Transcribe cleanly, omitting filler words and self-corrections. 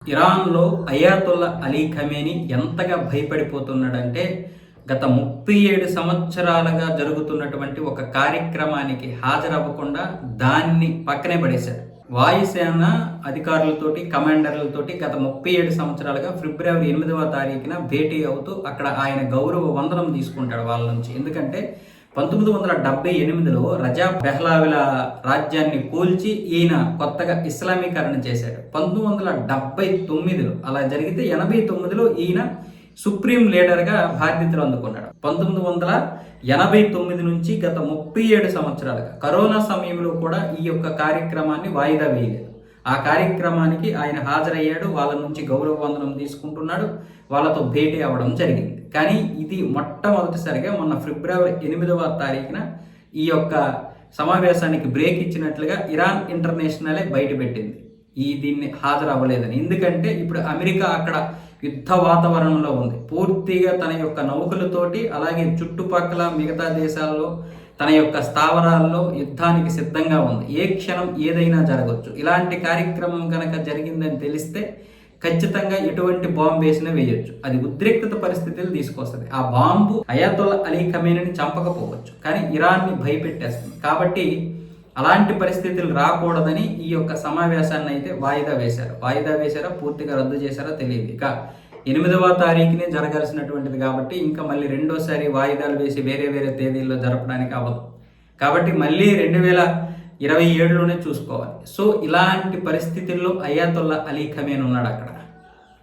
ఇరాన్లో Ayatollah Ali Khamenei ఎంతగా భయపడిపోతున్నాడంటే గత 37 సంవత్సరాలుగా జరుగుతున్నటువంటి ఒక కార్యక్రమానికి హాజరవ్వకుండా దాన్ని పక్కనే పడేశారు. వాయుసేన అధికారులతోటి కమాండర్లతోటి గత 37 సంవత్సరాలుగా ఫిబ్రవరి 8వ తారీఖున భేటీ అవుతూ అక్కడ ఆయన గౌరవ వందనం తీసుకుంటాడు వాళ్ళ నుంచి. ఎందుకంటే 1978లో రజా పెహ్లావిల రాజ్యాన్ని కూల్చి ఈయన కొత్తగా ఇస్లామీకరణ చేశాడు. 1979లో అలా జరిగితే 89లో ఈయన సుప్రీం లీడర్గా బాధ్యతలు అందుకున్నాడు. 1989 నుంచి గత 37 సంవత్సరాలుగా కరోనా సమయంలో కూడా ఈ యొక్క కార్యక్రమాన్ని వాయిదా వేయలేదు. ఆ కార్యక్రమానికి ఆయన హాజరయ్యాడు. వాళ్ళ నుంచి గౌరవ వందనం తీసుకుంటున్నాడు. వాళ్ళతో భేటీ అవ్వడం జరిగింది. కానీ ఇది మొట్టమొదటిసారిగా మొన్న ఫిబ్రవరి 8వ తారీఖున ఈ యొక్క సమావేశానికి బ్రేక్ ఇచ్చినట్లుగా ఇరాన్ ఇంటర్నేషనలే బయటపెట్టింది దీన్ని హాజరవ్వలేదని. ఎందుకంటే ఇప్పుడు అమెరికా అక్కడ యుద్ధ వాతావరణంలో ఉంది. పూర్తిగా తన యొక్క నౌకలతోటి అలాగే చుట్టుపక్కల మిగతా దేశాల్లో తన యొక్క స్థావరాల్లో యుద్ధానికి సిద్ధంగా ఉంది. ఏ క్షణం ఏదైనా జరగవచ్చు. ఇలాంటి కార్యక్రమం కనుక జరిగిందని తెలిస్తే ఖచ్చితంగా ఎటువంటి బాంబు వేసినా వేయొచ్చు. అది ఉద్రిక్తత పరిస్థితులు తీసుకొస్తుంది. ఆ బాంబు అయాతొల్లా అలీ ఖమేనీని చంపకపోవచ్చు, కానీ ఇరాన్ని భయపెట్టేస్తుంది. కాబట్టి అలాంటి పరిస్థితులు రాకూడదని ఈ యొక్క సమావేశాన్ని అయితే వాయిదా వేశారా పూర్తిగా రద్దు చేశారా తెలియదు. ఇక 8వ తారీఖునే జరగాల్సినటువంటిది కాబట్టి ఇంకా మళ్ళీ రెండోసారి వాయిదాలు వేసి వేరే తేదీల్లో జరపడానికి అవ్వదు. కాబట్టి మళ్ళీ 2027లోనే చూసుకోవాలి. సో ఇలాంటి పరిస్థితుల్లో అయాతొల్లా అలీ ఖమేనీ ఉన్నాడు అక్కడ.